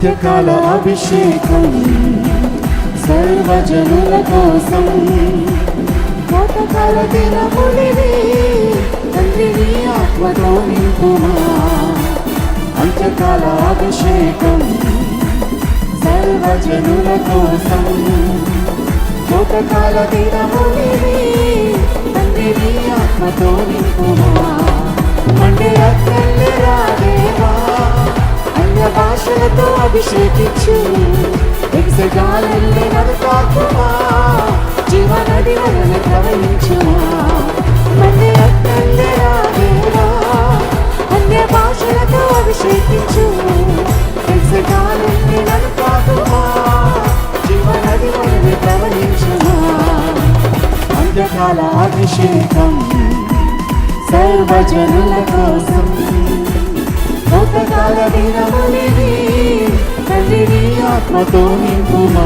నిత్యకాల అభిషేకం సర్వజనుల కోసం కోతకాల దినములివి తండ్రిని ఆత్మతో నింపుమా. అంత్యకాల అభిషేకం సర్వజనుల కోసం కోతకాల దినములివి తండ్రిని ఆత్మతో నింపుమా. మండే అగ్ని రాదేవా అన్య భాషలతో అభిషేకించు ఎగసగాలెల్లి నడుతాకుమా. జీవనది వలన ప్రవహించుమా. మండే అగ్ని రాదేవా అన్య భాషలతో అభిషేకించు ఎగసగాలెల్లి నడుతాకుమా. జీవనది వలన ప్రవహించుమా. అంత్యకాల అభిషేకం సర్వజనుల కోసం కోతకాల దినములివి తండ్రిని ఆత్మతో నింపుమా.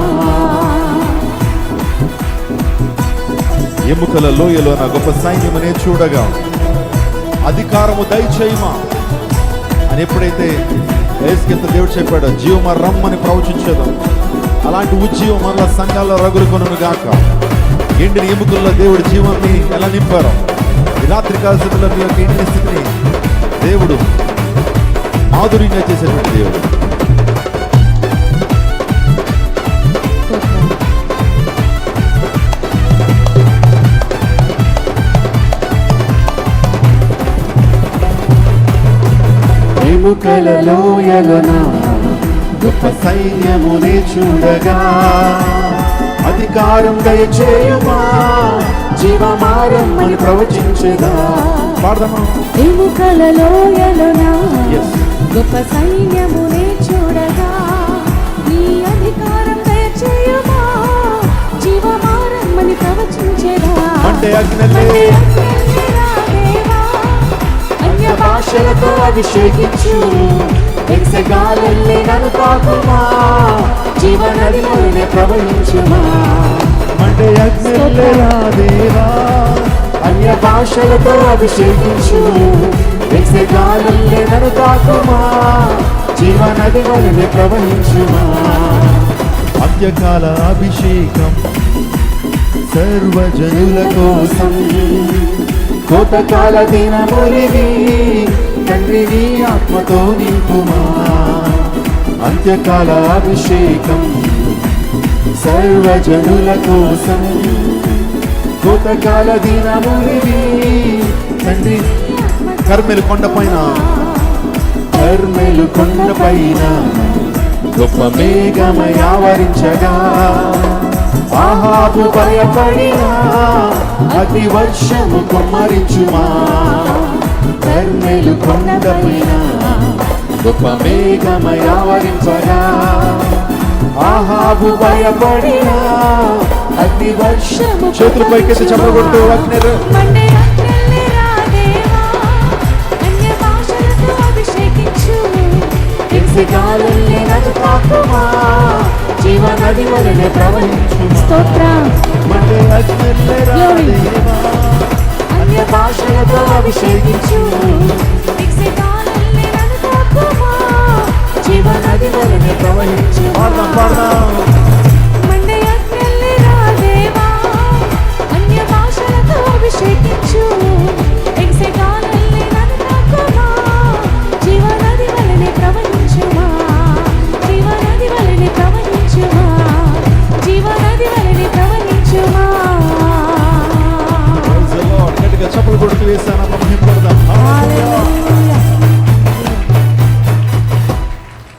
ఎముకల లోయలో నా గొప్ప సైన్యమనే చూడగా అధికారము దయచేయమా అని ఎప్పుడైతే యేసుకింత దేవుడు చెప్పాడో జీవమ రమ్మని ప్రవచించేదాం. అలాంటి ఉజ్జీవం మళ్ళా సంఘాల్లో రగులుకొనును గాక. ఎండిన ఎముకల్లో దేవుడు జీవాన్ని ఎలా నింపారో ఈ రాత్రి కాల స్థితిలో మీ యొక్క ఎండిన స్థితిని దేవుడు మాధుర్యంగా చేసేటువంటి దేవుడు. ఎముకల లోయలోన గొప్ప సైన్యమునే చూడగా అధికారం దయచేయుమా. జీవమారమ్మని ప్రవచించదా. ఎముకల లోయలోన గొప్ప సైన్యమునే చూడగా నీ అధికారం దయచేయుమా. జీవమారమ్మని ప్రవచించదా. అంటే అన్య భాషలతో అభిషేకించు ఎగసగాలెల్లి నడుతాకుమా. జీవనదిలోనే ప్రవహించుమా. అంటే దేవా అన్య భాషలతో అభిషేకించు ఎగసగాలెల్లి నడుతాకుమా. జీవనదిలోనే ప్రవహించుమా. అంత్యకాల అభిషేకం సర్వజనుల కోసం కోతకాల దినములివి తండ్రిని ఆత్మతో నింపుమా. అంత్యకాల అభిషేకం సర్వజనుల కోసం కోతకాల దినములివి తండ్రి. కర్మెలు కొండపైన కర్మెలు కొండపైన గొప్ప మేఘమై ఆవరించగా ఆహాబు భయపడినా అతి వర్షము కుమ్మరించుమా. కర్మెలు కొండపైన గొప్ప మేఘమై ఆవరించగా ఆహాబు భయపడినా అతి వర్షము. చేతులు పైకెత్తి చెప్పలు కొడుతూ మండే అగ్ని రాదేవా అన్య భాషలతో అభిషేకించు ఎగసగాలెల్లి నడుతాకుమా. జీవనది వలనే ప్రవహించుమా. స్తోత్రం. మండే అగ్ని రాదేవా అన్య భాషలతో అభిషేకించు ఎగసగాలెల్లి నడుతాకుమా. జీవనది వలనే ప్రవహించుమా. మండే అగ్ని రాదేవా అన్య భాషలతో అభిషేకించు ఎగసగాలెల్లి నడుతాకుమా. జీవనది వలనే ప్రవహించుమా. జీవనది వలనే ప్రవహించుమా. జీవనది వలనే ప్రవహించుమా. గట్టిగా చప్పలు కొడుతూ వేసాను.